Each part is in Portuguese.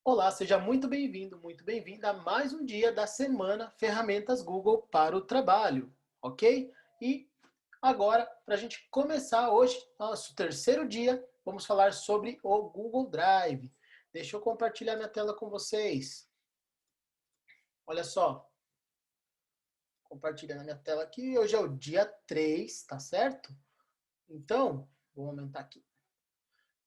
Olá, seja muito bem-vindo, muito bem-vinda a mais um dia da semana Ferramentas Google para o Trabalho, ok? E agora, para a gente começar hoje, nosso terceiro dia, vamos falar sobre o Google Drive. Deixa eu compartilhar minha tela com vocês. Olha só, compartilhando a minha tela aqui. Hoje é o dia 3, tá certo? Então, vou aumentar aqui.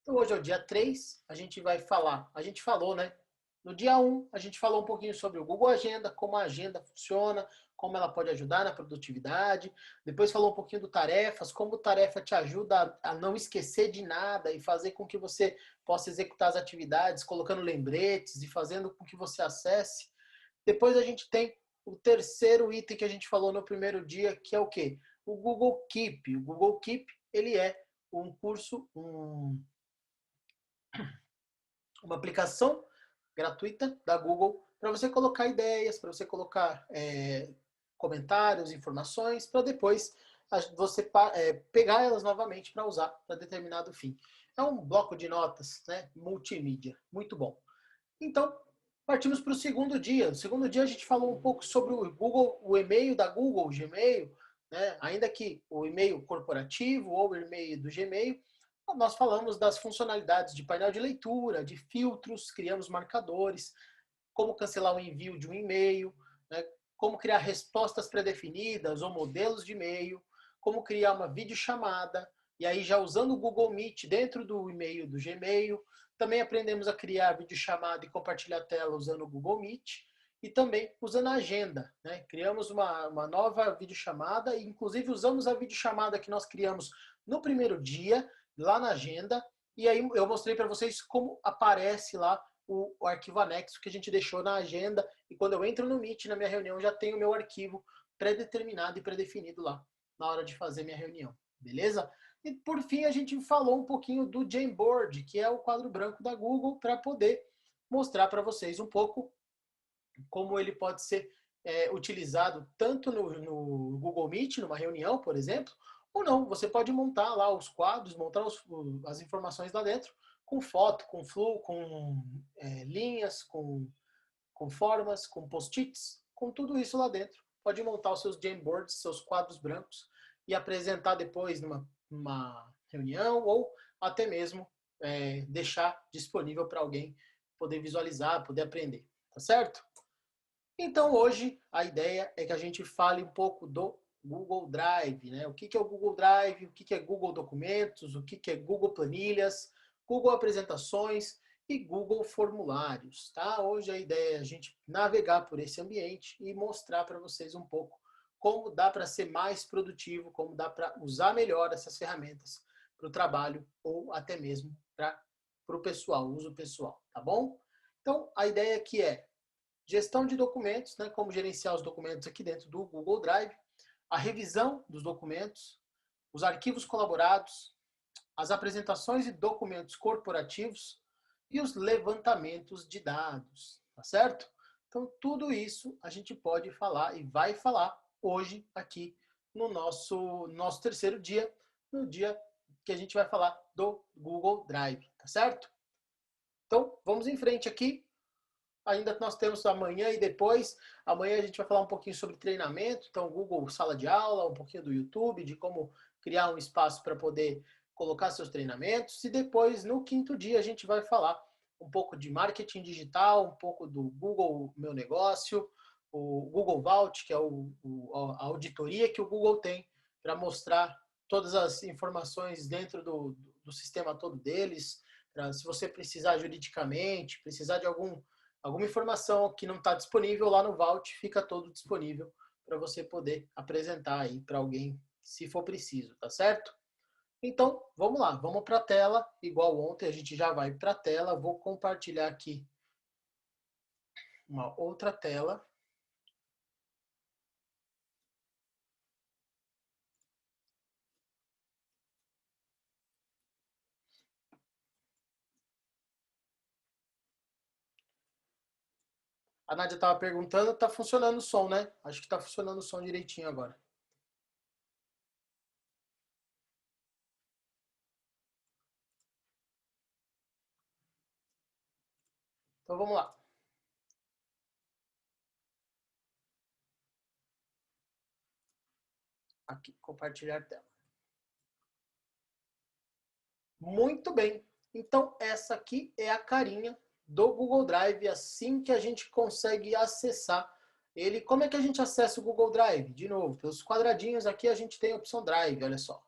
Então, hoje é o dia 3, a gente vai falar, a gente falou, né? No dia 1, a gente falou um pouquinho sobre o Google Agenda, como a agenda funciona, como ela pode ajudar na produtividade. Depois falou um pouquinho do tarefas, como tarefa te ajuda a não esquecer de nada e fazer com que você possa executar as atividades, colocando lembretes e fazendo com que você acesse. Depois a gente tem o terceiro item que a gente falou no primeiro dia, que é o quê? O Google Keep. O Google Keep, ele é um curso, uma aplicação gratuita da Google para você colocar ideias, para você colocar comentários, informações, para depois você pegar elas novamente para usar para determinado fim. É um bloco de notas, né, multimídia, muito bom. Então, partimos para o segundo dia. No segundo dia a gente falou um pouco sobre o Google, o e-mail da Google, o Gmail, né? Ainda que o e-mail corporativo ou o e-mail do Gmail, nós falamos das funcionalidades de painel de leitura, de filtros, criamos marcadores, como cancelar o envio de um e-mail, né? Como criar respostas pré-definidas ou modelos de e-mail, como criar uma videochamada, e aí já usando o Google Meet dentro do e-mail do Gmail. Também aprendemos a criar videochamada e compartilhar a tela usando o Google Meet e também usando a agenda, né? Criamos uma nova videochamada e inclusive usamos a videochamada que nós criamos no primeiro dia, lá na agenda, e aí eu mostrei para vocês como aparece lá o arquivo anexo que a gente deixou na agenda, e quando eu entro no Meet, na minha reunião, já tenho o meu arquivo pré-determinado e pré-definido lá, na hora de fazer minha reunião, beleza? E por fim, a gente falou um pouquinho do Jamboard, que é o quadro branco da Google, para poder mostrar para vocês um pouco como ele pode ser utilizado tanto no Google Meet, numa reunião, por exemplo, ou não. Você pode montar lá os quadros, montar as informações lá dentro, com foto, com fluxo, com linhas, com formas, com post-its, com tudo isso lá dentro. Pode montar os seus Jamboards, seus quadros brancos, e apresentar depois numa reunião, ou até mesmo deixar disponível para alguém poder visualizar, poder aprender. Tá certo? Então hoje a ideia é que a gente fale um pouco do Google Drive, né? O que é o Google Drive, o que é Google Documentos, o que é Google Planilhas, Google Apresentações e Google Formulários, tá? Hoje a ideia é a gente navegar por esse ambiente e mostrar para vocês um pouco como dá para ser mais produtivo, como dá para usar melhor essas ferramentas para o trabalho ou até mesmo para o pessoal, uso pessoal, tá bom? Então a ideia aqui é gestão de documentos, né, como gerenciar os documentos aqui dentro do Google Drive, a revisão dos documentos, os arquivos colaborados, as apresentações e documentos corporativos e os levantamentos de dados, tá certo? Então, tudo isso a gente pode falar e vai falar hoje aqui no nosso terceiro dia, no dia que a gente vai falar do Google Drive, tá certo? Então, vamos em frente aqui. Ainda nós temos amanhã e depois. Amanhã a gente vai falar um pouquinho sobre treinamento, então Google Sala de Aula, um pouquinho do YouTube, de como criar um espaço para poder colocar seus treinamentos. E depois, no quinto dia, a gente vai falar um pouco de marketing digital, um pouco do Google Meu Negócio, o Google Vault, que é a auditoria que o Google tem para mostrar todas as informações dentro do sistema todo deles. Se você precisar juridicamente, precisar de alguma informação que não está disponível lá no Vault, fica todo disponível para você poder apresentar aí para alguém, se for preciso, tá certo? Então, vamos lá, vamos para a tela. Igual ontem, a gente já vai para a tela. Vou compartilhar aqui uma outra tela. A Nádia estava perguntando, está funcionando o som, né? Acho que está funcionando o som direitinho agora. Então vamos lá. Aqui, compartilhar tela. Muito bem. Então essa aqui é a carinha do Google Drive, assim que a gente consegue acessar ele. Como é que a gente acessa o Google Drive? De novo, pelos quadradinhos aqui a gente tem a opção Drive, olha só.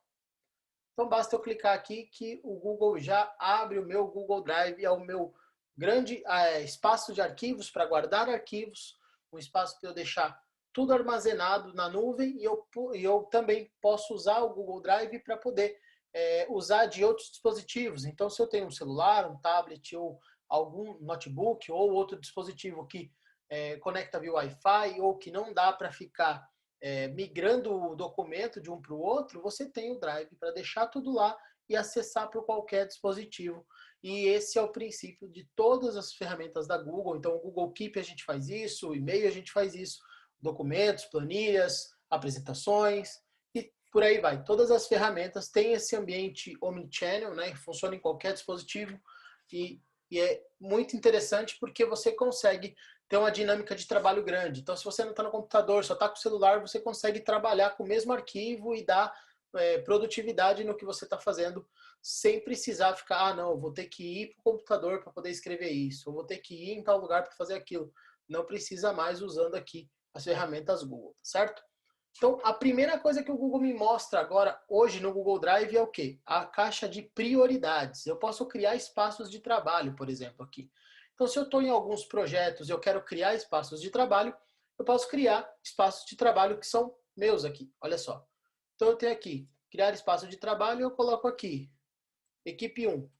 Então basta eu clicar aqui que o Google já abre o meu Google Drive, é o meu grande espaço de arquivos para guardar arquivos, um espaço para eu deixar tudo armazenado na nuvem, e eu também posso usar o Google Drive para poder usar de outros dispositivos. Então, se eu tenho um celular, um tablet ou algum notebook ou outro dispositivo que conecta via Wi-Fi ou que não dá para ficar migrando o documento de um para o outro, você tem o Drive para deixar tudo lá e acessar por qualquer dispositivo. E esse é o princípio de todas as ferramentas da Google. Então, o Google Keep a gente faz isso, o e-mail a gente faz isso, documentos, planilhas, apresentações e por aí vai. Todas as ferramentas têm esse ambiente omnichannel, né? Funciona em qualquer dispositivo e é muito interessante porque você consegue ter uma dinâmica de trabalho grande. Então, se você não está no computador, só está com o celular, você consegue trabalhar com o mesmo arquivo e dar produtividade no que você está fazendo, sem precisar ficar, não, eu vou ter que ir para o computador para poder escrever isso, eu vou ter que ir em tal lugar para fazer aquilo. Não precisa mais usando aqui as ferramentas Google, certo? Então, a primeira coisa que o Google me mostra agora, hoje no Google Drive, é o quê? A caixa de prioridades. Eu posso criar espaços de trabalho, por exemplo, aqui. Então, se eu estou em alguns projetos e eu quero criar espaços de trabalho, eu posso criar espaços de trabalho que são meus aqui. Olha só. Então, eu tenho aqui, criar espaço de trabalho, e eu coloco aqui, equipe 1.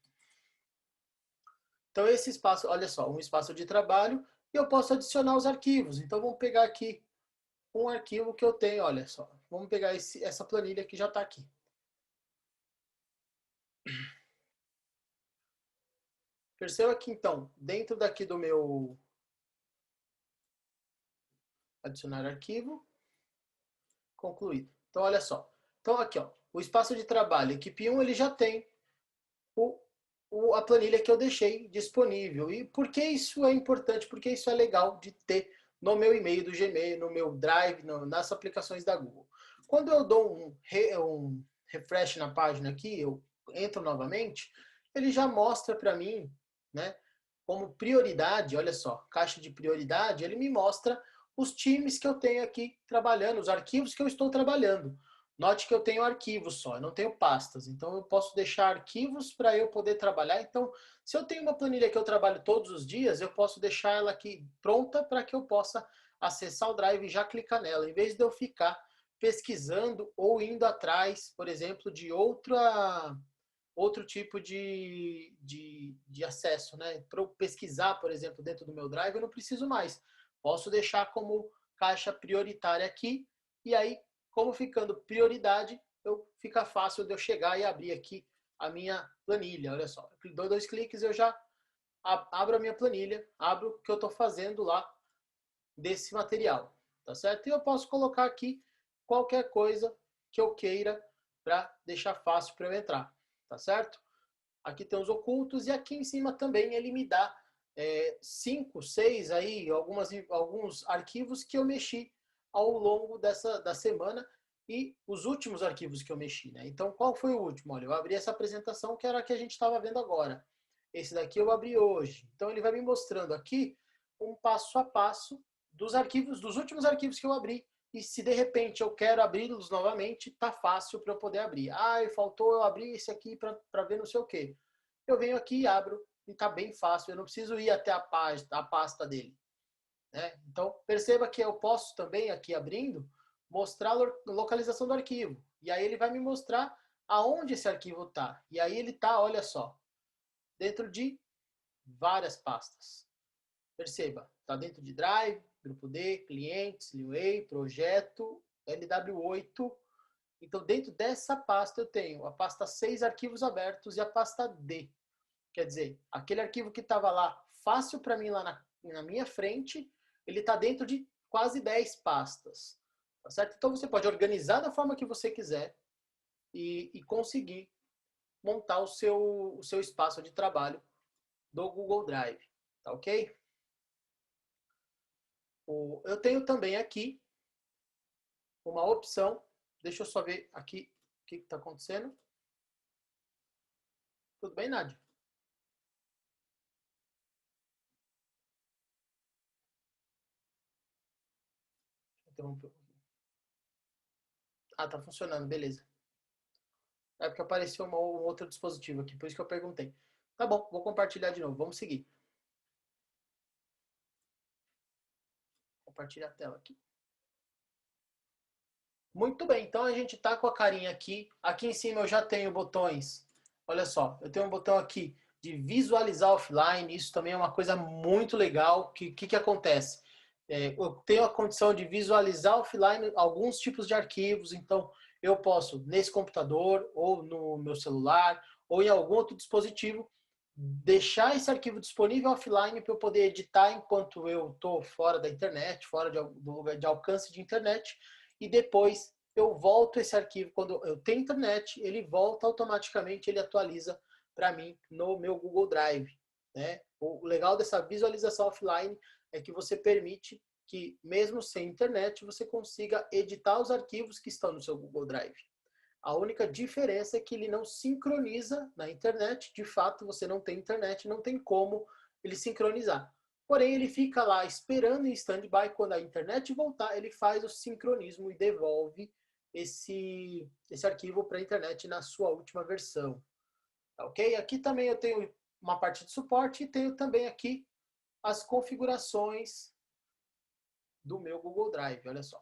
Então, esse espaço, olha só, um espaço de trabalho, e eu posso adicionar os arquivos. Então, vamos pegar aqui um arquivo que eu tenho, olha só. Vamos pegar essa planilha que já está aqui. Perceba que, então, dentro daqui do meu adicionar arquivo, concluído. Então, olha só. Então, aqui, ó, o espaço de trabalho, equipe 1, ele já tem a planilha que eu deixei disponível. E por que isso é importante? Porque isso é legal de ter no meu e-mail do Gmail, no meu Drive, nas aplicações da Google. Quando eu dou um refresh na página aqui, eu entro novamente, ele já mostra para mim, né, como prioridade, olha só, caixa de prioridade, ele me mostra os times que eu tenho aqui trabalhando, os arquivos que eu estou trabalhando. Note que eu tenho arquivos só, eu não tenho pastas. Então, eu posso deixar arquivos para eu poder trabalhar. Então, se eu tenho uma planilha que eu trabalho todos os dias, eu posso deixar ela aqui pronta para que eu possa acessar o Drive e já clicar nela, em vez de eu ficar pesquisando ou indo atrás, por exemplo, de outro tipo de acesso, né? Para eu pesquisar, por exemplo, dentro do meu Drive, eu não preciso mais. Posso deixar como caixa prioritária aqui, e aí, como ficando prioridade, fica fácil de eu chegar e abrir aqui a minha planilha. Olha só, eu dou 2 cliques, eu já abro a minha planilha, abro o que eu estou fazendo lá desse material, tá certo? E eu posso colocar aqui qualquer coisa que eu queira para deixar fácil para eu entrar, tá certo? Aqui tem os ocultos e aqui em cima também ele me dá 5, 6 aí, alguns arquivos que eu mexi ao longo da semana e os últimos arquivos que eu mexi, né? Então, qual foi o último? Olha, eu abri essa apresentação que era a que a gente estava vendo agora. Esse daqui eu abri hoje. Então, ele vai me mostrando aqui um passo a passo dos arquivos, dos últimos arquivos que eu abri. E se de repente eu quero abri-los novamente, tá fácil para eu poder abrir. Ah, faltou eu abrir esse aqui para ver não sei o quê. Eu venho aqui e abro e tá bem fácil. Eu não preciso ir até a pasta dele, né? Então, perceba que eu posso também, aqui abrindo, mostrar a localização do arquivo. E aí ele vai me mostrar aonde esse arquivo está. E aí ele está, olha só, dentro de várias pastas. Perceba, está dentro de Drive, Grupo D, Clientes, Liway, Projeto, LW8. Então, dentro dessa pasta eu tenho a pasta 6 arquivos abertos e a pasta D. Quer dizer, aquele arquivo que estava lá fácil para mim lá na minha frente, ele está dentro de quase 10 pastas. Tá certo? Então você pode organizar da forma que você quiser e conseguir montar o seu espaço de trabalho do Google Drive. Tá ok? Eu tenho também aqui uma opção, deixa eu só ver aqui o que está acontecendo. Tudo bem, Nádia? Interrompeu. Ah, tá funcionando, beleza. É porque apareceu um outro dispositivo aqui, por isso que eu perguntei. Tá bom, vou compartilhar de novo, vamos seguir. Compartilhar a tela aqui. Muito bem, então a gente tá com a carinha aqui. Aqui em cima eu já tenho botões. Olha só, eu tenho um botão aqui de visualizar offline. Isso também é uma coisa muito legal. O que acontece? Eu tenho a condição de visualizar offline alguns tipos de arquivos. Então, eu posso, nesse computador, ou no meu celular, ou em algum outro dispositivo, deixar esse arquivo disponível offline para eu poder editar enquanto eu estou fora da internet, fora do lugar de alcance de internet, e depois eu volto esse arquivo. Quando eu tenho internet, ele volta automaticamente, ele atualiza para mim no meu Google Drive. Né? O legal dessa visualização offline é que você permite que, mesmo sem internet, você consiga editar os arquivos que estão no seu Google Drive. A única diferença é que ele não sincroniza na internet. De fato, você não tem internet, não tem como ele sincronizar. Porém, ele fica lá esperando em stand-by. Quando a internet voltar, ele faz o sincronismo e devolve esse arquivo para a internet na sua última versão. Ok? Aqui também eu tenho uma parte de suporte e tenho também aqui as configurações do meu Google Drive. Olha só.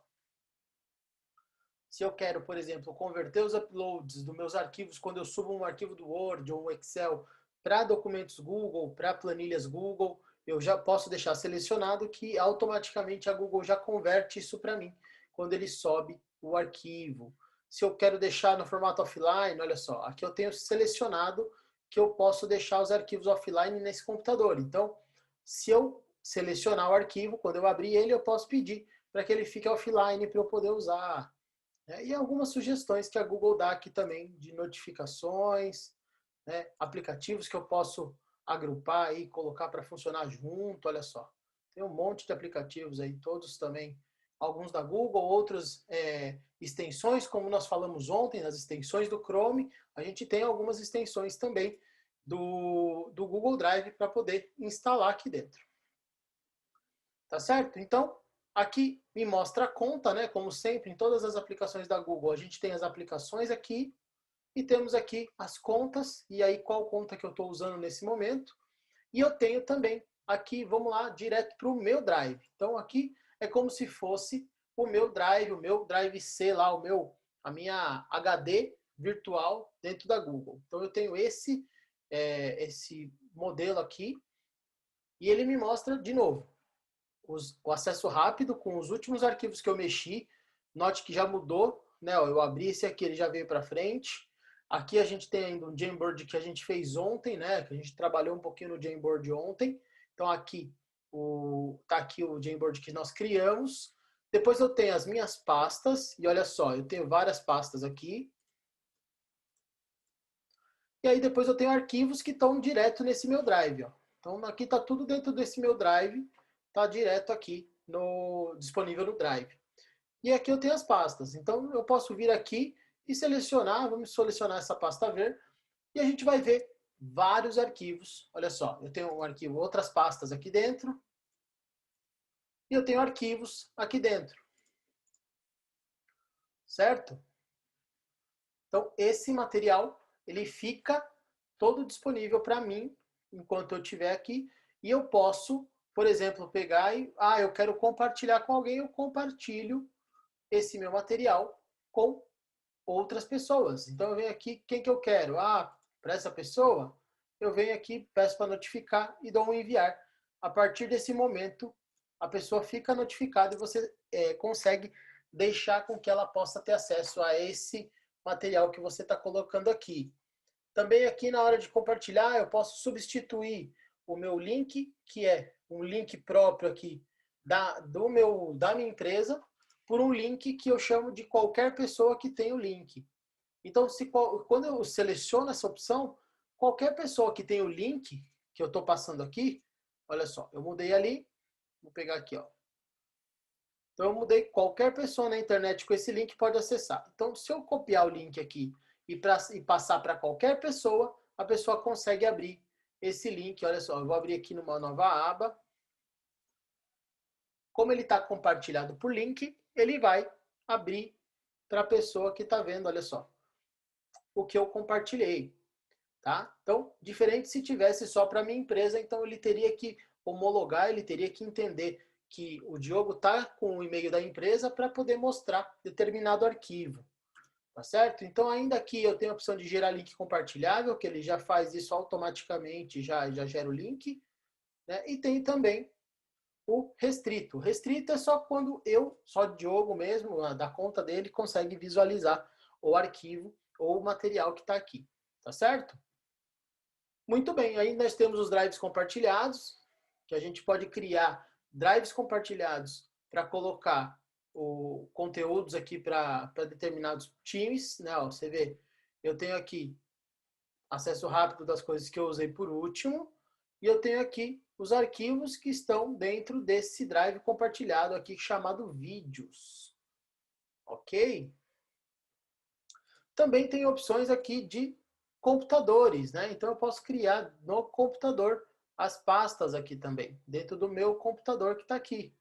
Se eu quero, por exemplo, converter os uploads dos meus arquivos, quando eu subo um arquivo do Word ou um Excel para documentos Google, para planilhas Google, eu já posso deixar selecionado que automaticamente a Google já converte isso para mim, quando ele sobe o arquivo. Se eu quero deixar no formato offline, olha só, aqui eu tenho selecionado que eu posso deixar os arquivos offline nesse computador. Então, se eu selecionar o arquivo, quando eu abrir ele, eu posso pedir para que ele fique offline para eu poder usar. E algumas sugestões que a Google dá aqui também de notificações, né, aplicativos que eu posso agrupar e colocar para funcionar junto, olha só. Tem um monte de aplicativos aí, todos também, alguns da Google, outros extensões, como nós falamos ontem, nas extensões do Chrome, a gente tem algumas extensões também do Google Drive para poder instalar aqui dentro. Tá certo? Então, aqui me mostra a conta, né? Como sempre, em todas as aplicações da Google, a gente tem as aplicações aqui e temos aqui as contas, e aí qual conta que eu estou usando nesse momento. E eu tenho também aqui, vamos lá, direto para o meu Drive. Então, aqui é como se fosse o meu Drive C lá, a minha HD virtual dentro da Google. Então, eu tenho esse modelo aqui e ele me mostra, de novo, o acesso rápido com os últimos arquivos que eu mexi. Note que já mudou, né? Eu abri esse aqui, ele já veio para frente. Aqui a gente tem ainda um Jamboard que a gente fez ontem, né? Que a gente trabalhou um pouquinho no Jamboard ontem. Então aqui tá aqui o Jamboard que nós criamos. Depois eu tenho as minhas pastas e olha só, eu tenho várias pastas aqui. E aí depois eu tenho arquivos que estão direto nesse meu Drive, ó. Então aqui está tudo dentro desse meu Drive, está direto aqui disponível no Drive. E aqui eu tenho as pastas. Então eu posso vir aqui e selecionar, vamos selecionar essa pasta ver, e a gente vai ver vários arquivos. Olha só, eu tenho um arquivo, outras pastas aqui dentro, e eu tenho arquivos aqui dentro. Certo? Então esse material, ele fica todo disponível para mim enquanto eu estiver aqui, e eu posso, por exemplo, pegar e, eu quero compartilhar com alguém, eu compartilho esse meu material com outras pessoas. Então eu venho aqui, quem que eu quero? Para essa pessoa, eu venho aqui, peço para notificar e dou um enviar. A partir desse momento, a pessoa fica notificada e você consegue deixar com que ela possa ter acesso a esse material que você está colocando aqui. Também aqui na hora de compartilhar, eu posso substituir o meu link, que é um link próprio aqui da minha empresa, por um link que eu chamo de qualquer pessoa que tem o link. Então, quando eu seleciono essa opção, qualquer pessoa que tem o link que eu estou passando aqui, Olha só, eu mudei ali, vou pegar aqui, ó. Então eu mudei, qualquer pessoa na internet com esse link pode acessar. Então se eu copiar o link aqui e passar para qualquer pessoa, a pessoa consegue abrir esse link. Olha só, eu vou abrir aqui numa nova aba. Como ele está compartilhado por link, ele vai abrir para a pessoa que está vendo, olha só, o que eu compartilhei. Tá? Então, diferente se tivesse só para minha empresa, então ele teria que homologar, ele teria que entender que o Diogo está com o e-mail da empresa para poder mostrar determinado arquivo. Tá certo? Então, ainda aqui eu tenho a opção de gerar link compartilhável, que ele já faz isso automaticamente, já gera o link. Né? E tem também o restrito. O restrito é só quando só Diogo mesmo, da conta dele, consegue visualizar o arquivo ou o material que está aqui. Tá certo? Muito bem, aí nós temos os drives compartilhados, que a gente pode criar drives compartilhados para colocar conteúdos aqui para determinados times. Né? Ó, você vê, eu tenho aqui acesso rápido das coisas que eu usei por último, e eu tenho aqui os arquivos que estão dentro desse drive compartilhado aqui, chamado vídeos. Ok? Também tem opções aqui de computadores, né? Então eu posso criar no computador as pastas aqui também, dentro do meu computador que está aqui,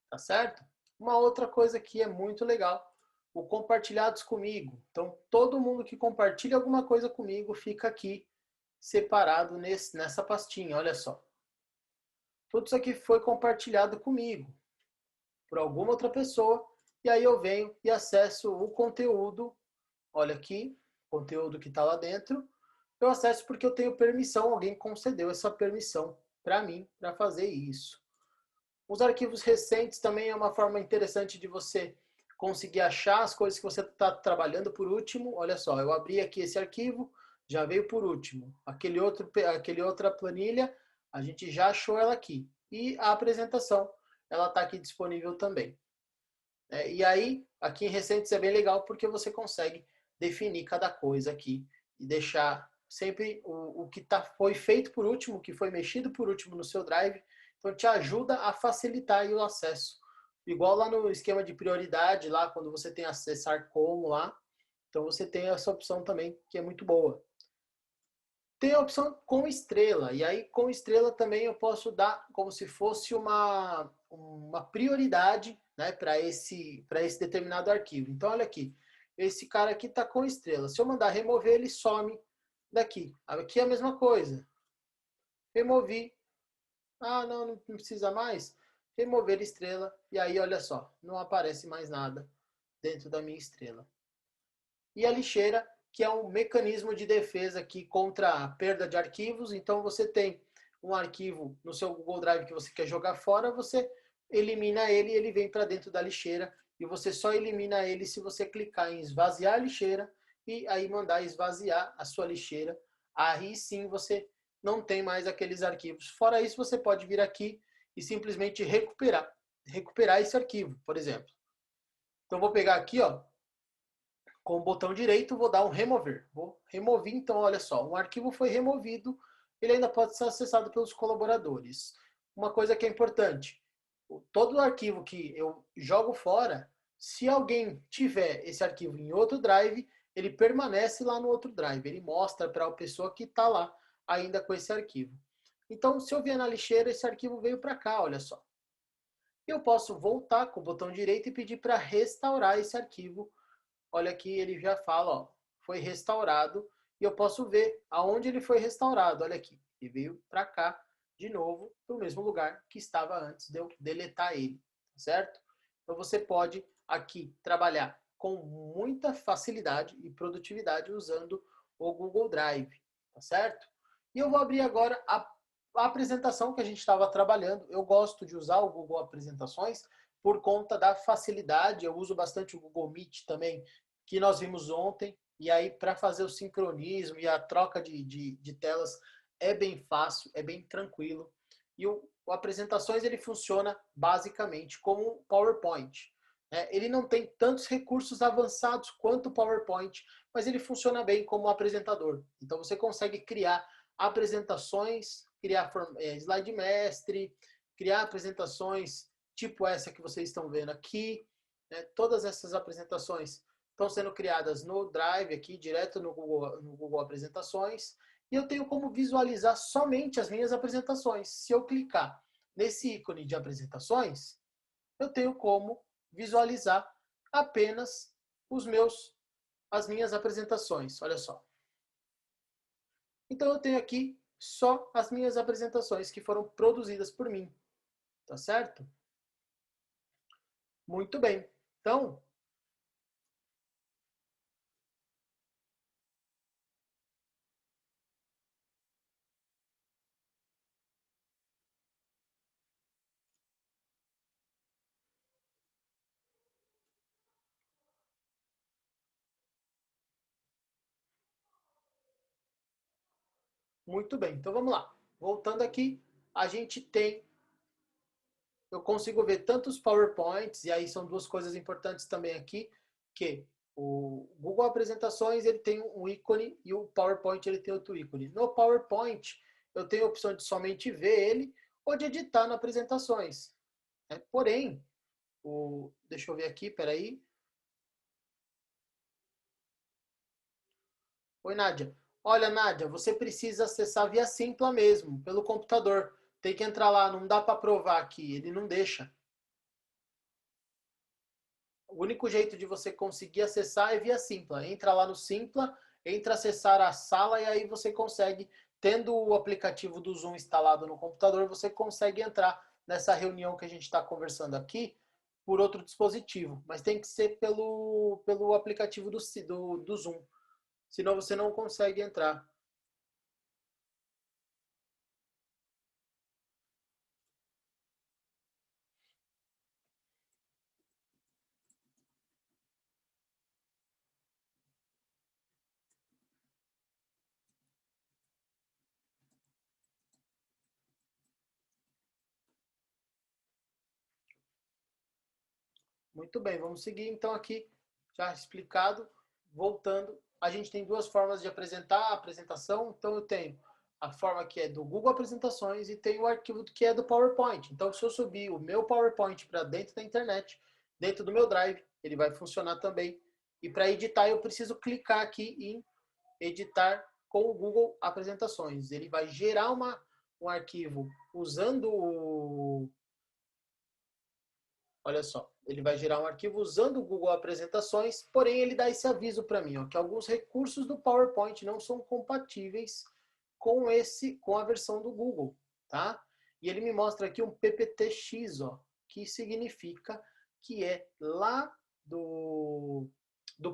tá certo? Uma outra coisa que é muito legal, o compartilhados comigo. Então todo mundo que compartilha alguma coisa comigo fica aqui separado nessa pastinha, olha só. Tudo isso aqui foi compartilhado comigo por alguma outra pessoa, e aí eu venho e acesso o conteúdo. Olha aqui, o conteúdo que está lá dentro. Eu acesso porque eu tenho permissão, alguém concedeu essa permissão para mim, para fazer isso. Os arquivos recentes também é uma forma interessante de você conseguir achar as coisas que você está trabalhando por último. Olha só, eu abri aqui esse arquivo, já veio por último. Aquele outra planilha, a gente já achou ela aqui. E a apresentação, ela está aqui disponível também. E aí, aqui em recentes é bem legal porque você consegue definir cada coisa aqui e deixar sempre o que foi feito por último, o que foi mexido por último no seu drive. Então, te ajuda a facilitar aí o acesso. Igual lá no esquema de prioridade, lá quando você tem acessar como lá, então você tem essa opção também, que é muito boa. Tem a opção com estrela, e aí com estrela também eu posso dar como se fosse uma prioridade, né, para esse determinado arquivo. Então, olha aqui, esse cara aqui está com estrela. Se eu mandar remover, ele some daqui. Aqui é a mesma coisa. Removi. Ah, não precisa mais. Remover estrela, e aí olha só, não aparece mais nada dentro da minha estrela. E a lixeira, que é um mecanismo de defesa aqui contra a perda de arquivos. Então você tem um arquivo no seu Google Drive que você quer jogar fora, você elimina ele e ele vem para dentro da lixeira. E você só elimina ele se você clicar em esvaziar a lixeira e aí mandar esvaziar a sua lixeira. Aí sim você não tem mais aqueles arquivos. Fora isso, você pode vir aqui e simplesmente recuperar esse arquivo, por exemplo. Então vou pegar aqui, ó, com o botão direito, vou dar um remover. Vou remover, então, olha só, um arquivo foi removido, ele ainda pode ser acessado pelos colaboradores. Uma coisa que é importante, todo arquivo que eu jogo fora, se alguém tiver esse arquivo em outro drive, ele permanece lá no outro drive, ele mostra para a pessoa que está lá ainda com esse arquivo. Então, se eu vier na lixeira, esse arquivo veio para cá, olha só. Eu posso voltar com o botão direito e pedir para restaurar esse arquivo. Olha aqui, ele já fala, ó, foi restaurado, e eu posso ver aonde ele foi restaurado. Olha aqui, ele veio para cá, de novo, para o mesmo lugar que estava antes de eu deletar ele, certo? Então você pode aqui trabalhar com muita facilidade e produtividade usando o Google Drive, tá certo? E eu vou abrir agora a apresentação que a gente estava trabalhando. Eu gosto de usar o Google Apresentações por conta da facilidade. Eu uso bastante o Google Meet também, que nós vimos ontem, e aí para fazer o sincronismo e a troca de telas é bem fácil, é bem tranquilo. E o Apresentações ele funciona basicamente como um PowerPoint. Ele não tem tantos recursos avançados quanto o PowerPoint, mas ele funciona bem como um apresentador. Então você consegue criar apresentações criar slide mestre, criar apresentações tipo essa que vocês estão vendo aqui. Né? Todas essas apresentações estão sendo criadas no Drive aqui, direto no Google Apresentações. E eu tenho como visualizar somente as minhas apresentações. Se eu clicar nesse ícone de apresentações, eu tenho como visualizar apenas as minhas apresentações. Olha só. Então eu tenho aqui só as minhas apresentações que foram produzidas por mim. Tá certo? Muito bem. Então, muito bem. Então vamos lá. Voltando aqui, a gente tem, eu consigo ver tantos PowerPoints, e aí são duas coisas importantes também aqui, que o Google Apresentações ele tem um ícone e o PowerPoint ele tem outro ícone. No PowerPoint, eu tenho a opção de somente ver ele ou de editar nas apresentações. Porém, deixa eu ver aqui, peraí. Oi, Nádia. Olha, Nádia, você precisa acessar via Simpla mesmo, pelo computador. Tem que entrar lá, não dá para provar aqui, ele não deixa. O único jeito de você conseguir acessar é via Simpla. Entra lá no Simpla, entra acessar a sala e aí você consegue, tendo o aplicativo do Zoom instalado no computador, você consegue entrar nessa reunião que a gente está conversando aqui por outro dispositivo. Mas tem que ser pelo aplicativo do Zoom. Senão você não consegue entrar. Muito bem, vamos seguir então aqui, já explicado, voltando. A gente tem duas formas de apresentar a apresentação, então eu tenho a forma que é do Google Apresentações e tem o arquivo que é do PowerPoint. Então, se eu subir o meu PowerPoint para dentro da internet, dentro do meu Drive, ele vai funcionar também. E para editar, eu preciso clicar aqui em editar com o Google Apresentações. Ele vai gerar um arquivo usando olha só, ele vai gerar um arquivo usando o Google Apresentações, porém ele dá esse aviso para mim, ó, que alguns recursos do PowerPoint não são compatíveis com a versão do Google, tá? E ele me mostra aqui um PPTX, ó, que significa que é lá do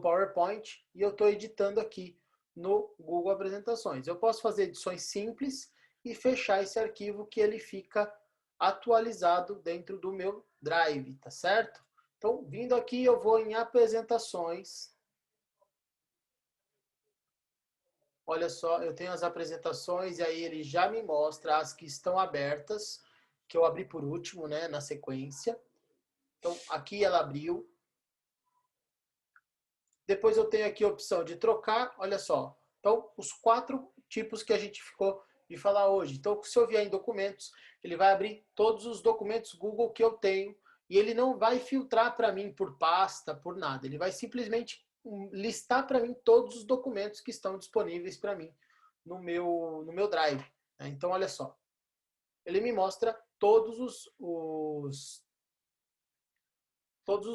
PowerPoint e eu estou editando aqui no Google Apresentações. Eu posso fazer edições simples e fechar esse arquivo que ele fica atualizado dentro do meu Drive, tá certo? Então, vindo aqui, eu vou em apresentações. Olha só, eu tenho as apresentações e aí ele já me mostra as que estão abertas, que eu abri por último, né, na sequência. Então, aqui ela abriu. Depois eu tenho aqui a opção de trocar, olha só. Então, os 4 tipos que a gente ficou de falar hoje. Então, se eu vier em documentos, ele vai abrir todos os documentos Google que eu tenho e ele não vai filtrar para mim por pasta, por nada. Ele vai simplesmente listar para mim todos os documentos que estão disponíveis para mim no meu Drive. Então, olha só. Ele me mostra todos os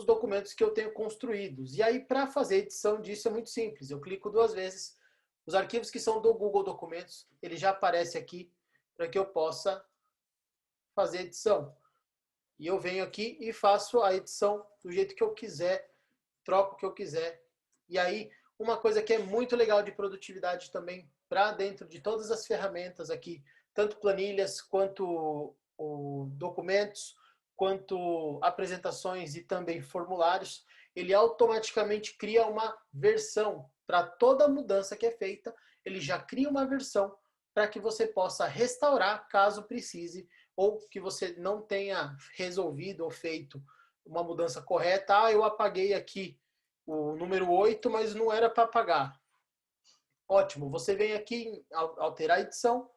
documentos que eu tenho construídos. E aí, para fazer edição disso é muito simples. Eu clico 2 vezes. Os arquivos que são do Google Documentos, ele já aparece aqui para que eu possa fazer edição. E eu venho aqui e faço a edição do jeito que eu quiser, troco o que eu quiser. E aí, uma coisa que é muito legal de produtividade também, para dentro de todas as ferramentas aqui, tanto planilhas quanto documentos, quanto apresentações e também formulários, ele automaticamente cria uma versão para toda mudança que é feita, ele já cria uma versão para que você possa restaurar caso precise ou que você não tenha resolvido ou feito uma mudança correta. Ah, eu apaguei aqui o número 8, mas não era para apagar. Ótimo, você vem aqui em alterar a edição,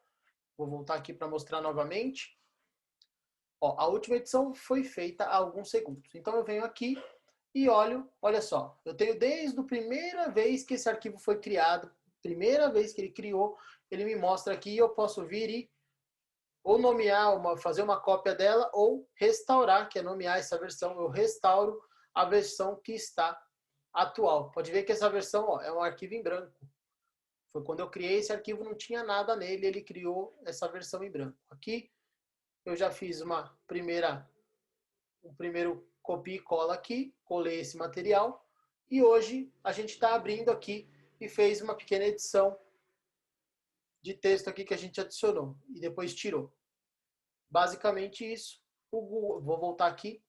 Vou voltar aqui para mostrar novamente. Ó, a última edição foi feita há alguns segundos. Então eu venho aqui e olho, olha só, eu tenho desde a primeira vez que esse arquivo foi criado, primeira vez que ele criou, ele me mostra aqui e eu posso vir e ou nomear, fazer uma cópia dela, ou restaurar, que é nomear essa versão. Eu restauro a versão que está atual. Pode ver que essa versão ó, é um arquivo em branco. Foi quando eu criei esse arquivo, não tinha nada nele, ele criou essa versão em branco. Aqui eu já fiz um primeiro copia e cola aqui, colei esse material, e hoje a gente está abrindo aqui e fez uma pequena edição de texto aqui que a gente adicionou e depois tirou. Basicamente isso. O Google, vou voltar aqui.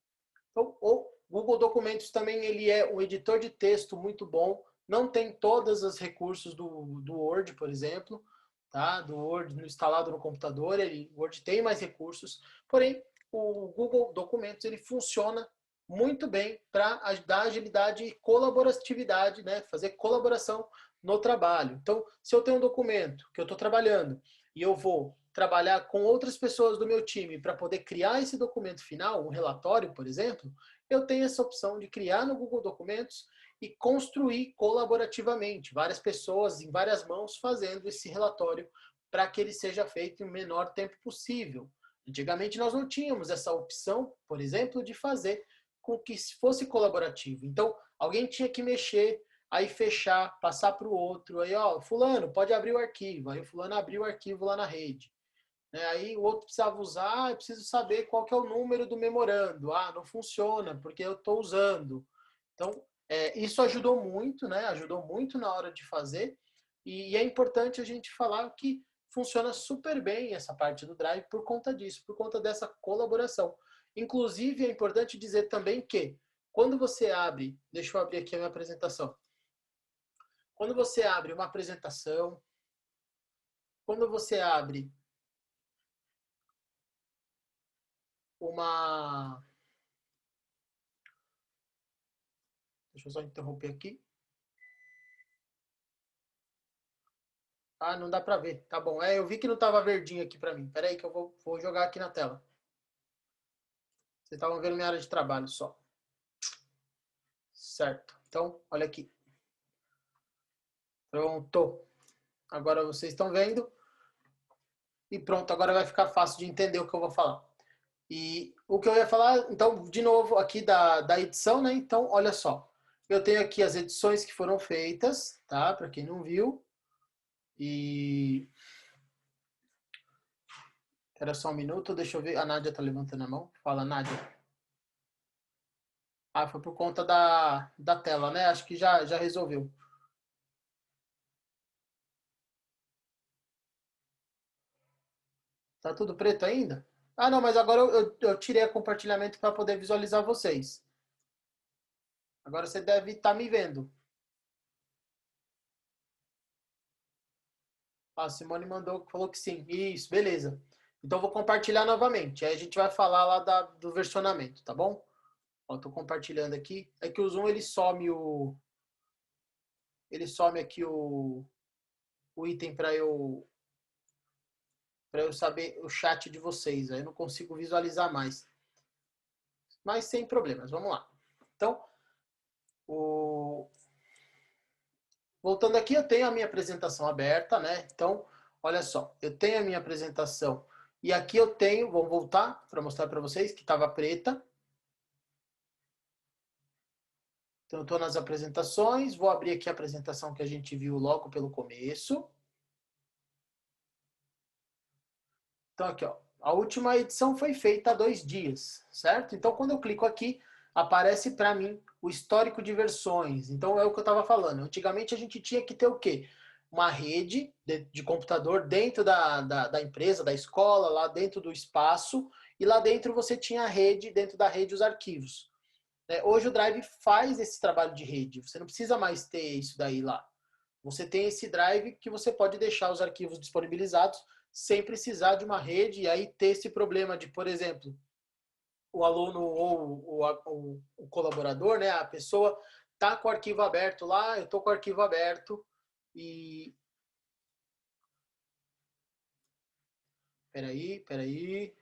Então, o Google Documentos também ele é um editor de texto muito bom. Não tem todos os recursos do Word, por exemplo, tá? Do Word instalado no computador. O Word tem mais recursos. Porém, o Google Documentos ele funciona muito bem para dar agilidade e colaboratividade, né? Fazer colaboração no trabalho. Então, se eu tenho um documento que eu estou trabalhando e eu vou trabalhar com outras pessoas do meu time para poder criar esse documento final, um relatório, por exemplo, eu tenho essa opção de criar no Google Documentos e construir colaborativamente, várias pessoas em várias mãos fazendo esse relatório para que ele seja feito em o menor tempo possível. Antigamente nós não tínhamos essa opção, por exemplo, de fazer com que fosse colaborativo. Então, alguém tinha que mexer, aí fechar, passar para o outro, aí ó, fulano, pode abrir o arquivo, aí o fulano abriu o arquivo lá na rede. Aí o outro precisava usar, eu preciso saber qual que é o número do memorando. Ah, não funciona, porque eu estou usando. Então, isso ajudou muito, né? Ajudou muito na hora de fazer. E é importante a gente falar que funciona super bem essa parte do Drive por conta disso, por conta dessa colaboração. Inclusive, é importante dizer também que quando você abre, deixa eu abrir aqui a minha apresentação. Quando você abre uma apresentação, quando você abre uma... Deixa eu só interromper aqui. Ah, não dá pra ver. Tá bom. Eu vi que não tava verdinho aqui pra mim. Pera aí que eu vou jogar aqui na tela. Vocês estavam vendo minha área de trabalho só. Certo. Então, olha aqui. Pronto. Agora vocês estão vendo. E pronto, agora vai ficar fácil de entender o que eu vou falar. E o que eu ia falar, então, de novo, aqui da edição, né? Então, olha só. Eu tenho aqui as edições que foram feitas, tá? Para quem não viu. E... Era só um minuto, deixa eu ver. A Nádia tá levantando a mão. Fala, Nádia. Ah, foi por conta da tela, né? Acho que já resolveu. Tá tudo preto ainda? Ah, não, mas agora eu tirei o compartilhamento para poder visualizar vocês. Agora você deve estar me vendo. A Simone falou que sim. Isso, beleza. Então eu vou compartilhar novamente. Aí a gente vai falar lá do versionamento, tá bom? Ó, tô compartilhando aqui. É que o Zoom ele some aqui o item para eu saber o chat de vocês. Aí eu não consigo visualizar mais. Mas sem problemas. Vamos lá. Então, voltando aqui, eu tenho a minha apresentação aberta, né? Então, olha só, eu tenho a minha apresentação. E aqui eu tenho, vou voltar para mostrar para vocês que estava preta. Então, eu estou nas apresentações, vou abrir aqui a apresentação que a gente viu logo pelo começo. Então, aqui, ó, a última edição foi feita há 2 dias, certo? Então, quando eu clico aqui, aparece para mim o histórico de versões. Então, é o que eu estava falando. Antigamente, a gente tinha que ter o quê? Uma rede de computador dentro da empresa, da escola, lá dentro do espaço, e lá dentro você tinha a rede, dentro da rede, os arquivos. Hoje o Drive faz esse trabalho de rede. Você não precisa mais ter isso daí lá. Você tem esse Drive que você pode deixar os arquivos disponibilizados sem precisar de uma rede e aí ter esse problema de, por exemplo, o aluno ou o colaborador, né, a pessoa tá com o arquivo aberto lá, eu tô com o arquivo aberto e Peraí.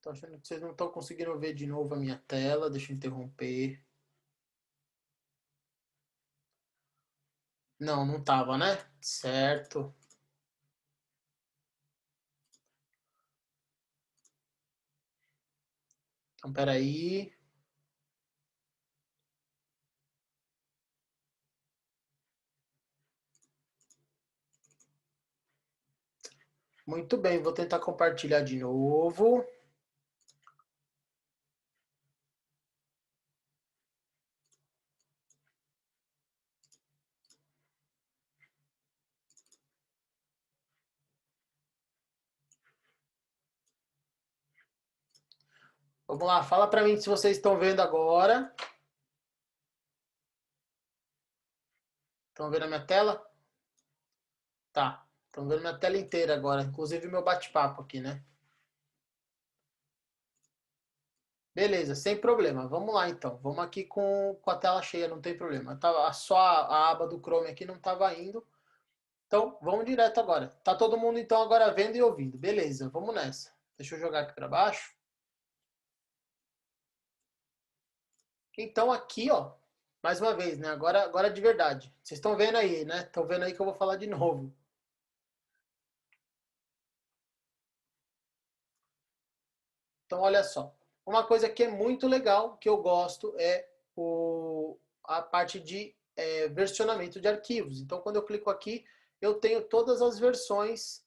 Tô achando que vocês não estão conseguindo ver de novo a minha tela. Deixa eu interromper. Não, não tava, né? Certo. Então, peraí. Muito bem, vou tentar compartilhar de novo. Vamos lá, fala para mim se vocês estão vendo agora. Estão vendo a minha tela? Tá. Estão vendo minha tela inteira agora, inclusive o meu bate-papo aqui, né? Beleza, sem problema. Vamos lá então. Vamos aqui com a tela cheia, não tem problema. Tava, só a aba do Chrome aqui não estava indo. Então, vamos direto agora. Tá todo mundo então agora vendo e ouvindo. Beleza, vamos nessa. Deixa eu jogar aqui para baixo. Então aqui, ó, mais uma vez, né? Agora de verdade. Vocês estão vendo aí, né? Estão vendo aí que eu vou falar de novo. Então, olha só. Uma coisa que é muito legal, que eu gosto, é a parte de versionamento de arquivos. Então, quando eu clico aqui, eu tenho todas as versões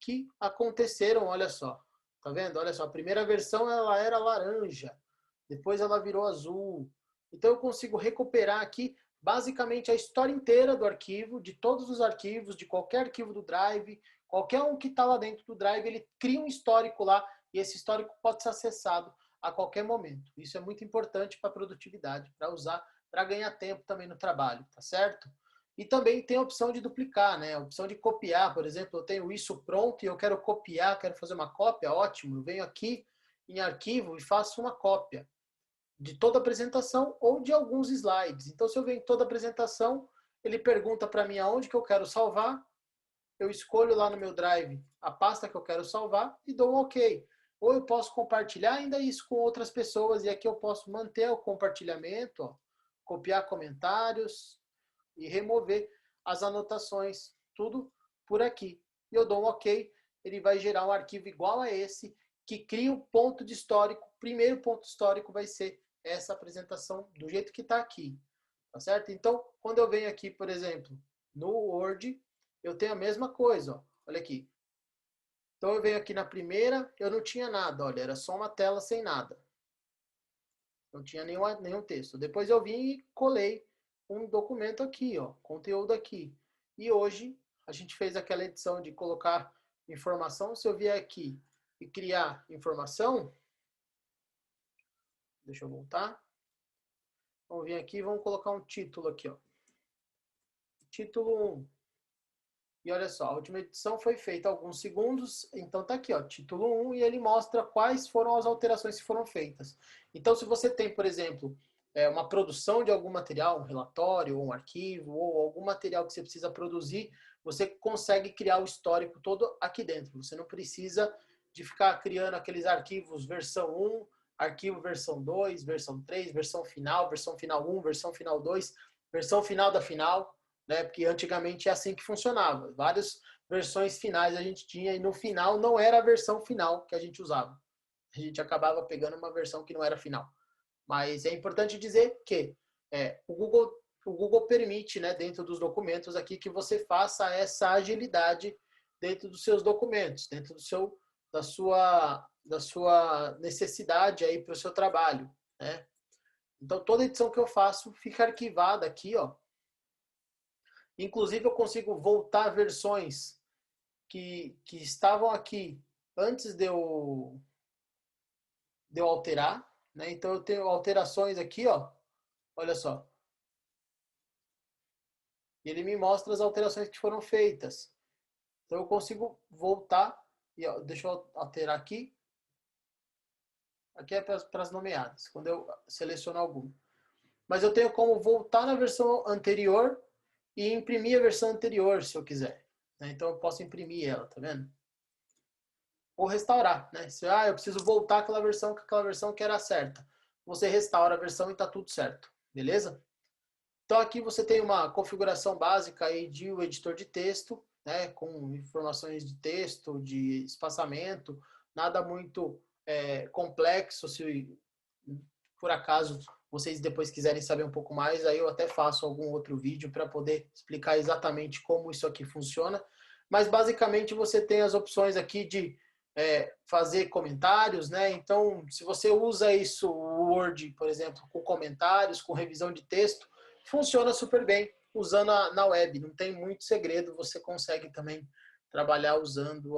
que aconteceram, olha só. Tá vendo? Olha só, a primeira versão ela era laranja, depois ela virou azul. Então, eu consigo recuperar aqui basicamente a história inteira do arquivo, de todos os arquivos, de qualquer arquivo do Drive, qualquer um que está lá dentro do Drive, ele cria um histórico lá e esse histórico pode ser acessado a qualquer momento. Isso é muito importante para a produtividade, para usar, para ganhar tempo também no trabalho, tá certo? E também tem a opção de duplicar, né? A opção de copiar, por exemplo, eu tenho isso pronto e eu quero copiar, quero fazer uma cópia, ótimo. Eu venho aqui em arquivo e faço uma cópia de toda a apresentação ou de alguns slides. Então, se eu venho em toda a apresentação, ele pergunta para mim aonde que eu quero salvar, eu escolho lá no meu Drive a pasta que eu quero salvar e dou um OK. Ou eu posso compartilhar ainda isso com outras pessoas e aqui eu posso manter o compartilhamento, ó, copiar comentários e remover as anotações, tudo por aqui. E eu dou um OK, ele vai gerar um arquivo igual a esse, que cria um ponto de histórico. O primeiro ponto histórico vai ser essa apresentação do jeito que está aqui, tá certo? Então, quando eu venho aqui, por exemplo, no Word, eu tenho a mesma coisa, ó. Olha aqui. Então eu venho aqui na primeira, eu não tinha nada, olha, era só uma tela sem nada. Não tinha nenhum texto. Depois eu vim e colei um documento aqui, ó, conteúdo aqui. E hoje a gente fez aquela edição de colocar informação. Se eu vier aqui e criar informação, deixa eu voltar. Vamos vir aqui e vamos colocar um título aqui, ó. Título 1. E olha só, a última edição foi feita há alguns segundos, então tá aqui, ó, título 1, e ele mostra quais foram as alterações que foram feitas. Então, se você tem, por exemplo, uma produção de algum material, um relatório, ou um arquivo, ou algum material que você precisa produzir, você consegue criar o histórico todo aqui dentro. Você não precisa de ficar criando aqueles arquivos versão 1, arquivo versão 2, versão 3, versão final 1, versão final 2, versão final da final, né? Porque antigamente é assim que funcionava. Várias versões finais a gente tinha e no final não era a versão final que a gente usava. A gente acabava pegando uma versão que não era final. Mas é importante dizer que o Google permite, né, dentro dos documentos aqui, que você faça essa agilidade dentro dos seus documentos, dentro da sua necessidade aí para o seu trabalho, né? Então toda edição que eu faço fica arquivada aqui, ó. Inclusive, eu consigo voltar versões que estavam aqui antes de eu alterar, né? Então, eu tenho alterações aqui, ó. Olha só. E ele me mostra as alterações que foram feitas. Então, eu consigo voltar. E, ó, deixa eu alterar aqui. Aqui é para as nomeadas, quando eu seleciono alguma. Mas eu tenho como voltar na versão anterior e imprimir a versão anterior, se eu quiser. né? Então eu posso imprimir ela, tá vendo? Ou restaurar, né? Se eu preciso voltar àquela versão que era certa. Você restaura a versão e está tudo certo, beleza? Então aqui você tem uma configuração básica aí de um editor de texto, né, com informações de texto, de espaçamento, nada muito complexo. Se por acaso vocês depois quiserem saber um pouco mais, aí eu até faço algum outro vídeo para poder explicar exatamente como isso aqui funciona. Mas basicamente você tem as opções aqui de fazer comentários, né? Então, se você usa isso, o Word, por exemplo, com comentários, com revisão de texto, funciona super bem usando na web. Não tem muito segredo, você consegue também trabalhar usando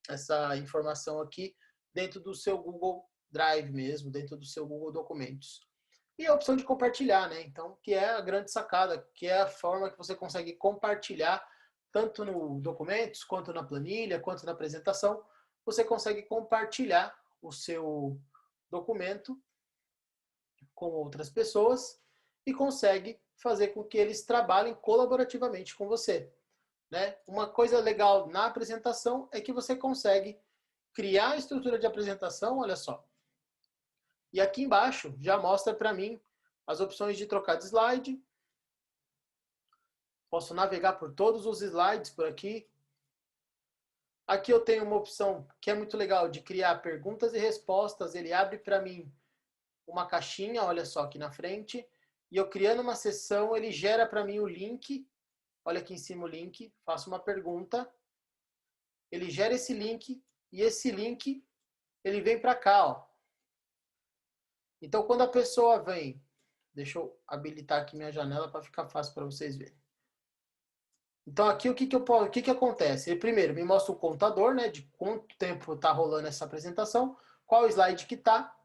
essa informação aqui dentro do seu Google Drive mesmo, dentro do seu Google Documentos. E a opção de compartilhar, né? Então, que é a grande sacada, que é a forma que você consegue compartilhar tanto no documentos, quanto na planilha, quanto na apresentação. Você consegue compartilhar o seu documento com outras pessoas e consegue fazer com que eles trabalhem colaborativamente com você, né? Uma coisa legal na apresentação é que você consegue criar a estrutura de apresentação, olha só. E aqui embaixo já mostra para mim as opções de trocar de slide. Posso navegar por todos os slides por aqui. Aqui eu tenho uma opção que é muito legal de criar perguntas e respostas. Ele abre para mim uma caixinha, olha só aqui na frente. E eu criando uma sessão, ele gera para mim o link. Olha aqui em cima o link. Faço uma pergunta. Ele gera esse link. E esse link, ele vem para cá, ó. Então, quando a pessoa vem... Deixa eu habilitar aqui minha janela para ficar fácil para vocês verem. Então, aqui o que acontece? Ele primeiro me mostra o contador, né, de quanto tempo está rolando essa apresentação, qual slide que está,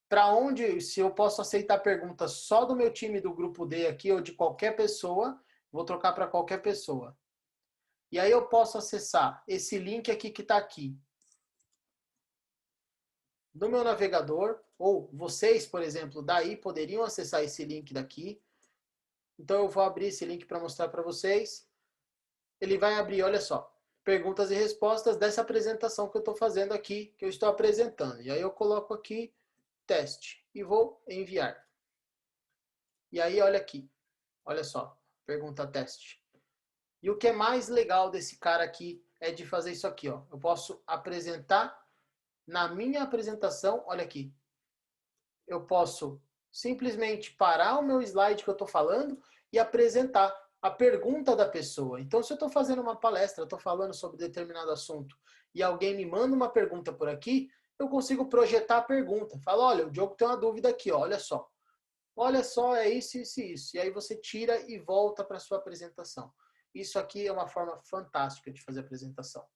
para onde, se eu posso aceitar perguntas só do meu time do grupo D aqui ou de qualquer pessoa, vou trocar para qualquer pessoa. E aí eu posso acessar esse link aqui que está aqui no meu navegador, ou vocês, por exemplo, daí poderiam acessar esse link daqui. Então eu vou abrir esse link para mostrar para vocês. Ele vai abrir, olha só, perguntas e respostas dessa apresentação que eu estou fazendo aqui, que eu estou apresentando. E aí eu coloco aqui, teste, e vou enviar. E aí, olha aqui, olha só, pergunta teste. E o que é mais legal desse cara aqui é de fazer isso aqui, ó. Eu posso apresentar na minha apresentação, olha aqui. Eu posso simplesmente parar o meu slide que eu estou falando e apresentar a pergunta da pessoa. Então, se eu estou fazendo uma palestra, estou falando sobre determinado assunto e alguém me manda uma pergunta por aqui, eu consigo projetar a pergunta. Falo, olha, o Diogo tem uma dúvida aqui, ó, olha só. Olha só, é isso, isso e isso. E aí você tira e volta para a sua apresentação. Isso aqui é uma forma fantástica de fazer apresentação.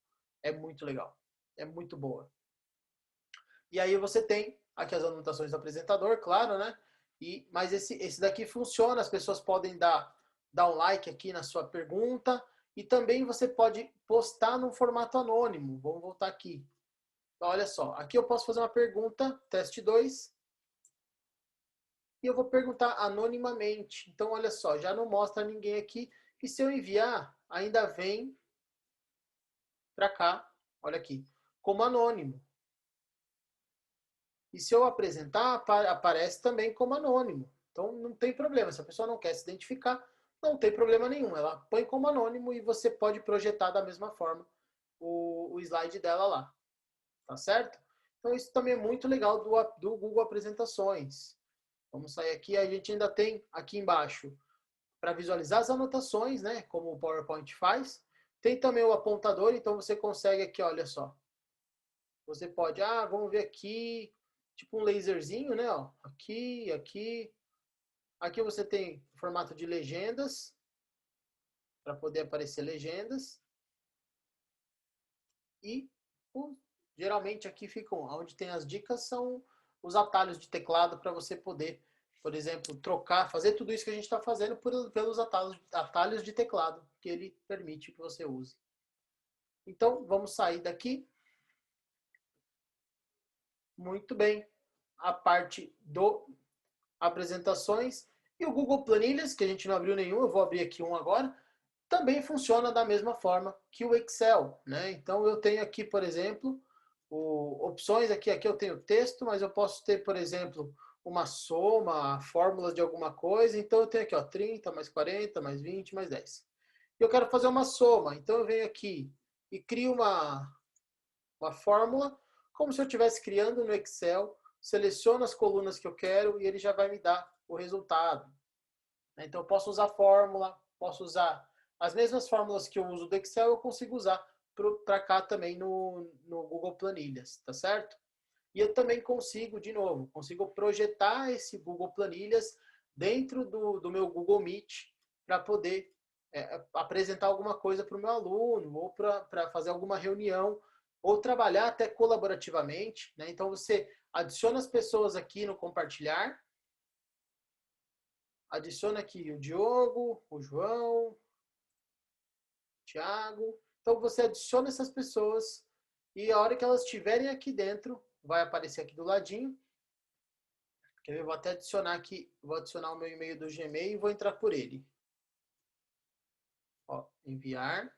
É muito legal. É muito boa. E aí você tem aqui as anotações do apresentador, claro, né? Mas esse daqui funciona, as pessoas podem dar um like aqui na sua pergunta e também você pode postar num formato anônimo. Vamos voltar aqui. Então, olha só, aqui eu posso fazer uma pergunta, teste 2, e eu vou perguntar anonimamente. Então, olha só, já não mostra ninguém aqui. E se eu enviar, ainda vem para cá, olha aqui, como anônimo. E se eu apresentar, aparece também como anônimo. Então, não tem problema. Se a pessoa não quer se identificar, não tem problema nenhum. Ela põe como anônimo e você pode projetar da mesma forma o slide dela lá. Tá certo? Então, isso também é muito legal do Google Apresentações. Vamos sair aqui. A gente ainda tem aqui embaixo para visualizar as anotações, né? Como o PowerPoint faz. Tem também o apontador. Então, você consegue aqui, olha só. Você pode, vamos ver aqui, tipo um laserzinho, né? Ó, aqui, aqui. Aqui você tem o formato de legendas, para poder aparecer legendas. E geralmente aqui ficam, onde tem as dicas, são os atalhos de teclado para você poder, por exemplo, trocar, fazer tudo isso que a gente está fazendo pelos atalhos de teclado, que ele permite que você use. Então, vamos sair daqui. Muito bem. A parte do apresentações e o Google Planilhas, que a gente não abriu nenhum, eu vou abrir aqui um agora. também funciona da mesma forma que o Excel, né? Então eu tenho aqui, por exemplo, opções aqui eu tenho texto, mas eu posso ter, por exemplo, uma soma, fórmulas de alguma coisa. Então eu tenho aqui, ó, 30 mais 40 mais 20 mais 10. Eu quero fazer uma soma, então eu venho aqui e crio uma fórmula, como se eu estivesse criando no Excel, seleciono as colunas que eu quero e ele já vai me dar o resultado. Então eu posso usar fórmula, posso usar as mesmas fórmulas que eu uso do Excel, eu consigo usar para cá também no Google Planilhas, tá certo? E eu também consigo, de novo, consigo projetar esse Google Planilhas dentro do meu Google Meet para poder apresentar alguma coisa para o meu aluno, ou para fazer alguma reunião, ou trabalhar até colaborativamente, né? Então você adiciona as pessoas aqui no compartilhar, adiciona aqui o Diogo, o João, o Thiago. Então você adiciona essas pessoas e a hora que elas estiverem aqui dentro, vai aparecer aqui do ladinho. Eu vou até adicionar aqui, vou adicionar o meu e-mail do Gmail e vou entrar por ele. Ó, enviar.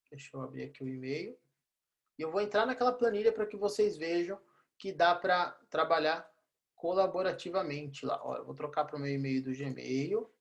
Deixa eu abrir aqui o e-mail. E eu vou entrar naquela planilha para que vocês vejam que dá para trabalhar colaborativamente lá. Ó, eu vou trocar para o meu e-mail do Gmail.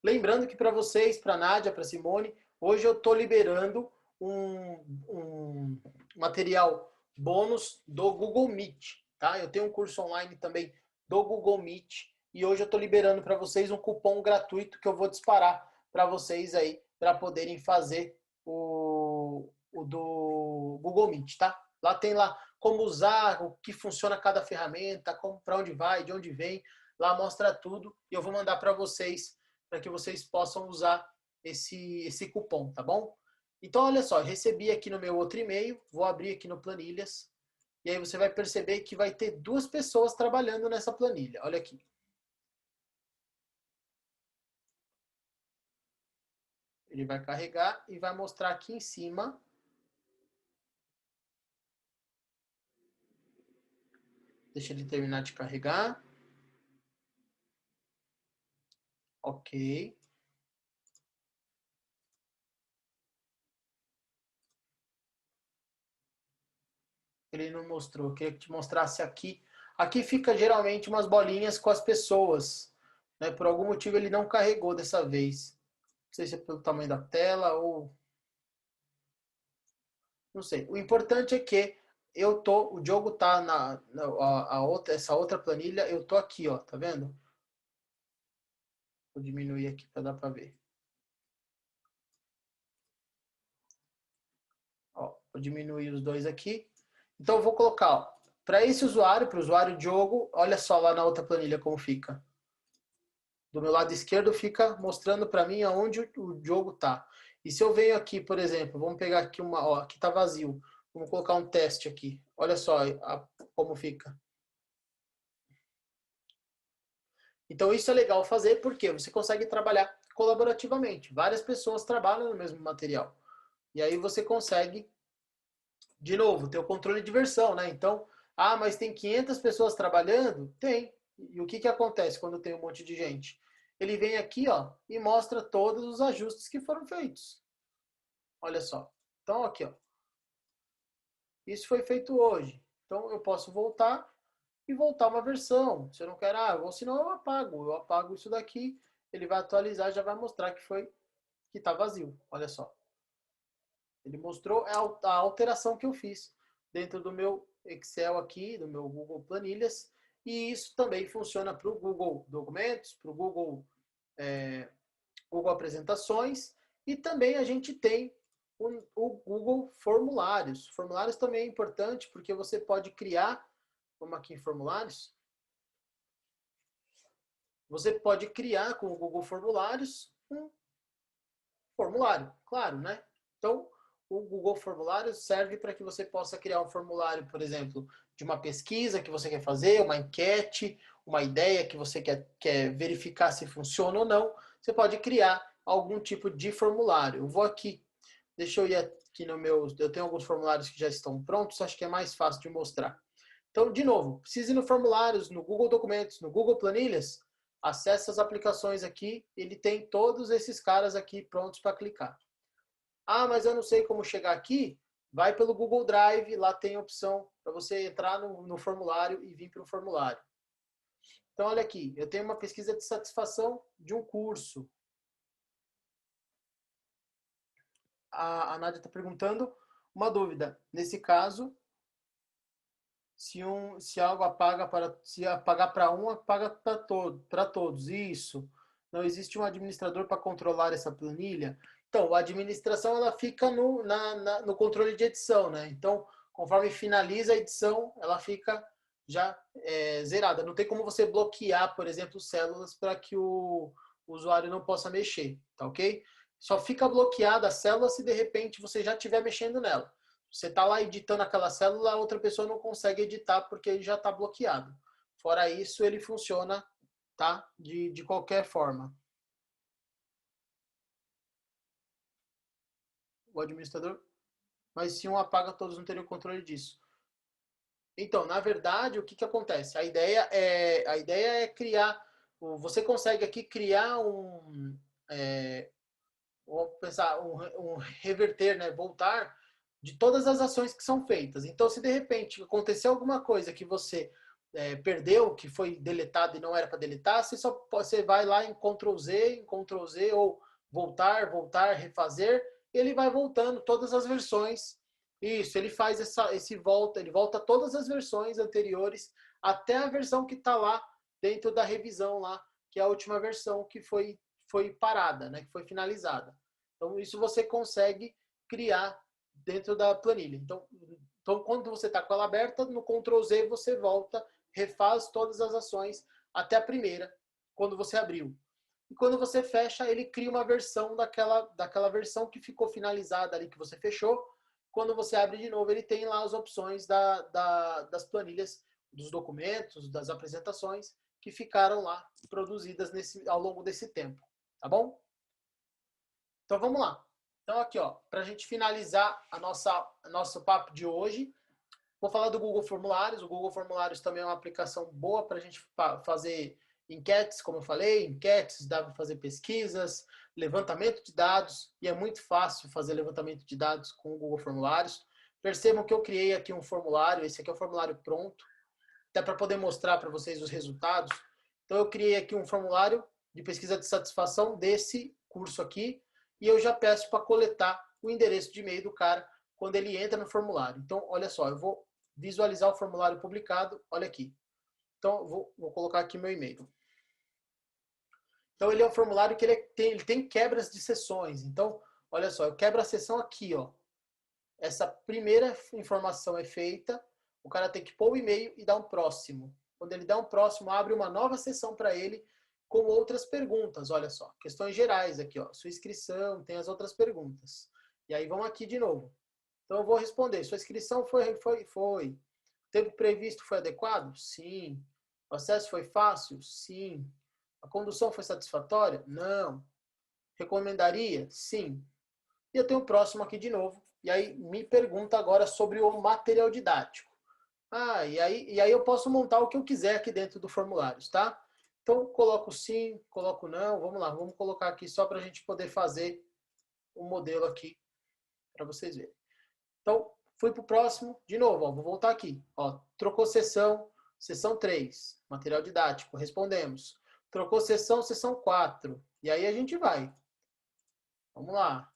Lembrando que para vocês, para a Nádia, para a Simone, hoje eu estou liberando um material bônus do Google Meet. Tá? Eu tenho um curso online também do Google Meet e hoje eu estou liberando para vocês um cupom gratuito que eu vou disparar para vocês aí, para poderem fazer o do Google Meet, tá? Lá tem lá como usar, o que funciona cada ferramenta, para onde vai, de onde vem. Lá mostra tudo e eu vou mandar para vocês para que vocês possam usar esse cupom, tá bom? Então, olha só, recebi aqui no meu outro e-mail, vou abrir aqui no Planilhas, e aí você vai perceber que vai ter 2 pessoas trabalhando nessa planilha. Olha aqui. Ele vai carregar e vai mostrar aqui em cima. Deixa ele terminar de carregar. Ok. Ele não mostrou, eu queria que te mostrasse aqui. Aqui fica geralmente umas bolinhas com as pessoas. Né? Por algum motivo ele não carregou dessa vez. Não sei se é pelo tamanho da tela ou... Não sei. O importante é que o Diogo tá essa outra planilha, eu tô aqui, ó, tá vendo? Vou diminuir aqui para dar para ver. Ó, vou diminuir os dois aqui. Então eu vou colocar, para esse usuário, para o usuário Diogo, olha só lá na outra planilha como fica. Do meu lado esquerdo fica mostrando para mim aonde o Diogo tá. E se eu venho aqui, por exemplo, vamos pegar aqui ó, aqui tá vazio. Vamos colocar um teste aqui. Olha só como fica. Então isso é legal fazer porque você consegue trabalhar colaborativamente. Várias pessoas trabalham no mesmo material. E aí você consegue, de novo, ter o controle de versão, né? Então, mas tem 500 pessoas trabalhando? Tem. E o que acontece quando tem um monte de gente? Ele vem aqui, ó, e mostra todos os ajustes que foram feitos. Olha só. Então, aqui, ó. Isso foi feito hoje. Então, eu posso voltar e voltar uma versão. Se eu não quero, ou senão eu apago. Eu apago isso daqui, ele vai atualizar, já vai mostrar que está vazio. Olha só. Ele mostrou a alteração que eu fiz dentro do meu Excel aqui, do meu Google Planilhas, e isso também funciona para o Google Documentos, para o Google Apresentações, e também a gente tem o Google Formulários. Formulários também é importante porque você pode criar, vamos aqui em Formulários, você pode criar com o Google Formulários um formulário, claro, né? Então, o Google Formulários serve para que você possa criar um formulário, por exemplo, de uma pesquisa que você quer fazer, uma enquete, uma ideia que você quer verificar se funciona ou não. Você pode criar algum tipo de formulário. Eu vou aqui Deixa eu ir aqui no meu... Eu tenho alguns formulários que já estão prontos, acho que é mais fácil de mostrar. Então, de novo, precisa ir no formulários, no Google Documentos, no Google Planilhas, acesse as aplicações aqui, ele tem todos esses caras aqui prontos para clicar. Ah, mas eu não sei como chegar aqui? Vai pelo Google Drive, lá tem a opção para você entrar no formulário e vir para o formulário. Então, olha aqui, eu tenho uma pesquisa de satisfação de um curso. A Nádia está perguntando uma dúvida. Nesse caso, se algo apaga para, se apagar para um, apaga para todos. Isso. Não existe um administrador para controlar essa planilha. Então, a administração ela fica no controle de edição, né? Então, conforme finaliza a edição, ela fica já zerada. Não tem como você bloquear, por exemplo, células para que o usuário não possa mexer, tá ok? Só fica bloqueada a célula se de repente você já estiver mexendo nela. Você está lá editando aquela célula, a outra pessoa não consegue editar porque ele já está bloqueado. Fora isso, ele funciona, tá? De qualquer forma. O administrador, mas se um apaga, todos não teriam controle disso. Então, na verdade, o que, que acontece? A ideia é criar. Você consegue aqui criar vamos pensar, um reverter, né? Voltar de todas as ações que são feitas. Então, se de repente acontecer alguma coisa que você perdeu, que foi deletado e não era para deletar, você vai lá em Ctrl Z ou voltar, refazer, ele vai voltando todas as versões. Isso, ele faz ele volta todas as versões anteriores até a versão que está lá dentro da revisão lá, que é a última versão que foi parada, né, que foi finalizada. Então, isso você consegue criar dentro da planilha. Então quando você está com ela aberta, no Ctrl Z você volta, refaz todas as ações até a primeira, quando você abriu. E quando você fecha, ele cria uma versão daquela versão que ficou finalizada ali, que você fechou. Quando você abre de novo, ele tem lá as opções das planilhas, dos documentos, das apresentações, que ficaram lá produzidas ao longo desse tempo. Tá bom? Então vamos lá. Então aqui, ó, para a gente finalizar nosso papo de hoje, vou falar do Google Formulários. O Google Formulários também é uma aplicação boa para a gente fazer enquetes, como eu falei, enquetes, dá para fazer pesquisas, levantamento de dados, e é muito fácil fazer levantamento de dados com o Google Formulários. Percebam que eu criei aqui um formulário, esse aqui é o formulário pronto, até para poder mostrar para vocês os resultados. Então eu criei aqui um formulário de pesquisa de satisfação desse curso aqui, e eu já peço para coletar o endereço de e-mail do cara quando ele entra no formulário. Então, olha só, eu vou visualizar o formulário publicado, olha aqui. Então, eu vou colocar aqui meu e-mail. Então, ele é um formulário que ele tem quebras de sessões. Então, olha só, eu quebro a sessão aqui, ó. Essa primeira informação é feita, o cara tem que pôr o e-mail e dar um próximo. Quando ele dá um próximo, abre uma nova sessão para ele com outras perguntas. Olha só, questões gerais aqui, ó. Sua inscrição, tem as outras perguntas. E aí vamos aqui de novo. Então eu vou responder. Sua inscrição foi. O tempo previsto foi adequado? Sim. O acesso foi fácil? Sim. A condução foi satisfatória? Não. Recomendaria? Sim. E eu tenho o próximo aqui de novo. E aí me pergunta agora sobre o material didático. E aí eu posso montar o que eu quiser aqui dentro do formulário, tá? Então, coloco sim, coloco não. Vamos lá, vamos colocar aqui só para a gente poder fazer um modelo aqui para vocês verem. Então, fui para o próximo, de novo, ó, vou voltar aqui. Ó, trocou sessão, sessão 3, material didático, respondemos. Trocou sessão, sessão 4. E aí a gente vai. Vamos lá.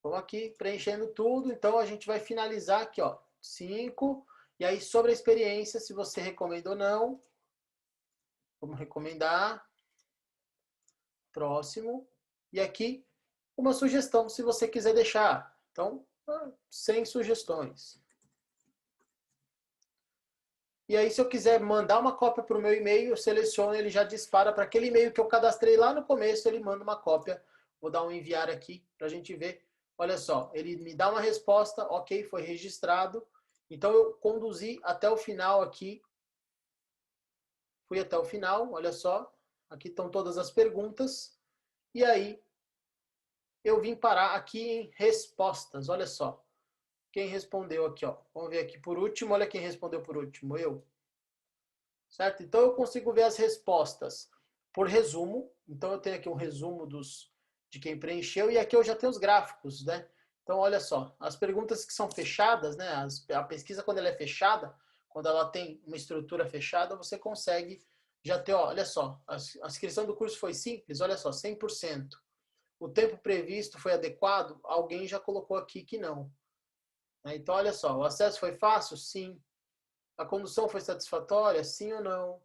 Vamos aqui preenchendo tudo. Então, a gente vai finalizar aqui, ó, 5. E aí, sobre a experiência, se você recomenda ou não. Vamos recomendar. Próximo. E aqui, uma sugestão, se você quiser deixar. Então, sem sugestões. E aí, se eu quiser mandar uma cópia para o meu e-mail, eu seleciono, ele já dispara para aquele e-mail que eu cadastrei lá no começo, ele manda uma cópia. Vou dar um enviar aqui para a gente ver. Olha só, ele me dá uma resposta, ok, foi registrado. Então, eu conduzi até o final aqui. Fui até o final, olha só. Aqui estão todas as perguntas. E aí, eu vim parar aqui em respostas. Olha só. Quem respondeu aqui, ó. Vamos ver aqui por último. Olha quem respondeu por último. Eu. Certo? Então, eu consigo ver as respostas por resumo. Então, eu tenho aqui um resumo de quem preencheu. E aqui eu já tenho os gráficos, né? Então, olha só. As perguntas que são fechadas, né? A pesquisa, quando ela é fechada, quando ela tem uma estrutura fechada, você consegue já ter, ó, olha só. A inscrição do curso foi simples, olha só, 100%. O tempo previsto foi adequado? Alguém já colocou aqui que não. Então, olha só, o acesso foi fácil? Sim. A condução foi satisfatória? Sim ou não?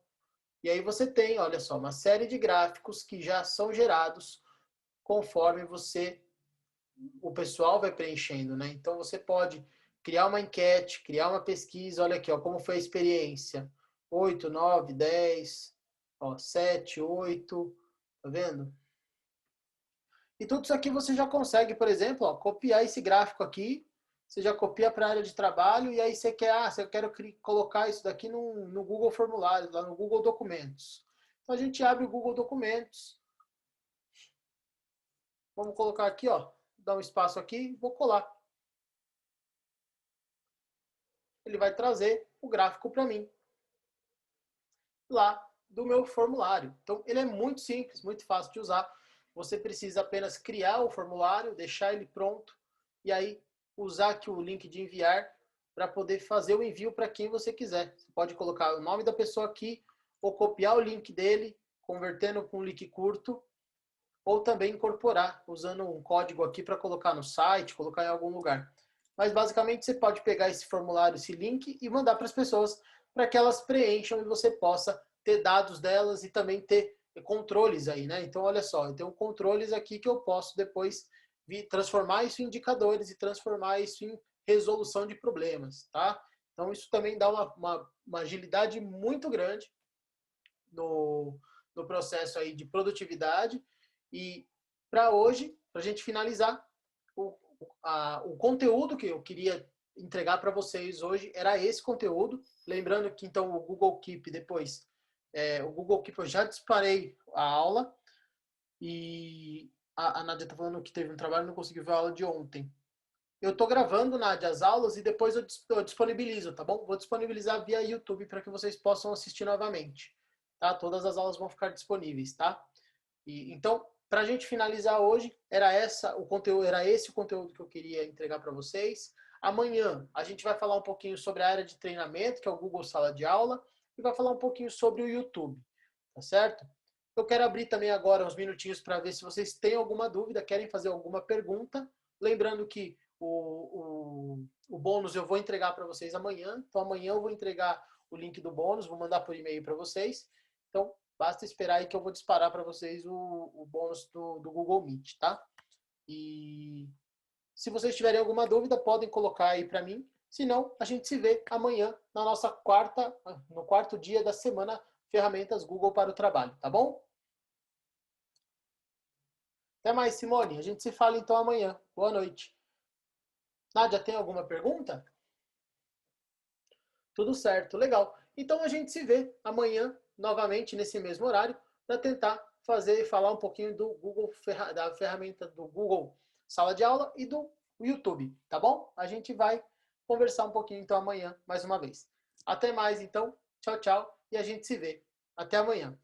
E aí você tem, olha só, uma série de gráficos que já são gerados conforme o pessoal vai preenchendo, né? Então você pode criar uma enquete, criar uma pesquisa, olha aqui, ó, como foi a experiência. 8, 9, 10, ó, 7, 8, tá vendo? E tudo isso aqui você já consegue, por exemplo, ó, copiar esse gráfico aqui, você já copia para a área de trabalho e aí você quer, eu quero colocar isso daqui no Google Formulários, lá no Google Documentos. Então a gente abre o Google Documentos. Vamos colocar aqui, ó, dar um espaço aqui, vou colar. Ele vai trazer o gráfico para mim lá do meu formulário. Então ele é muito simples, muito fácil de usar. Você precisa apenas criar o formulário, deixar ele pronto e aí usar aqui o link de enviar para poder fazer o envio para quem você quiser. Você pode colocar o nome da pessoa aqui ou copiar o link dele, convertendo com um link curto, ou também incorporar usando um código aqui para colocar no site, colocar em algum lugar. Mas basicamente você pode pegar esse formulário, esse link e mandar para as pessoas para que elas preencham e você possa ter dados delas e também ter controles aí, né? Então olha só, eu tenho controles aqui que eu posso depois transformar isso em indicadores e transformar isso em resolução de problemas, tá? Então isso também dá uma agilidade muito grande no processo aí de produtividade. E para hoje, para a gente finalizar, o conteúdo que eu queria entregar para vocês hoje era esse conteúdo. Lembrando que então o Google Keep depois, o Google Keep eu já disparei a aula e a Nádia está falando que teve um trabalho e não conseguiu ver a aula de ontem. Eu estou gravando, Nádia, as aulas e depois eu disponibilizo, tá bom? Vou disponibilizar via YouTube para que vocês possam assistir novamente, tá? Todas as aulas vão ficar disponíveis, tá? Então, para a gente finalizar hoje, era esse o conteúdo que eu queria entregar para vocês. Amanhã a gente vai falar um pouquinho sobre a área de treinamento, que é o Google Sala de Aula, e vai falar um pouquinho sobre o YouTube, tá certo? Eu quero abrir também agora uns minutinhos para ver se vocês têm alguma dúvida, querem fazer alguma pergunta. Lembrando que o bônus eu vou entregar para vocês amanhã. Então, amanhã eu vou entregar o link do bônus, vou mandar por e-mail para vocês. Então, basta esperar aí que eu vou disparar para vocês o bônus do Google Meet, tá? E se vocês tiverem alguma dúvida, podem colocar aí para mim. Se não, a gente se vê amanhã no quarto dia da semana Ferramentas Google para o Trabalho, tá bom? Até mais, Simone. A gente se fala então amanhã. Boa noite. Nádia, tem alguma pergunta? Tudo certo, legal. Então a gente se vê amanhã, novamente, nesse mesmo horário, para tentar falar um pouquinho do Google, da ferramenta do Google Sala de Aula e do YouTube, tá bom? A gente vai conversar um pouquinho então amanhã, mais uma vez. Até mais, então. Tchau, tchau. E a gente se vê. Até amanhã.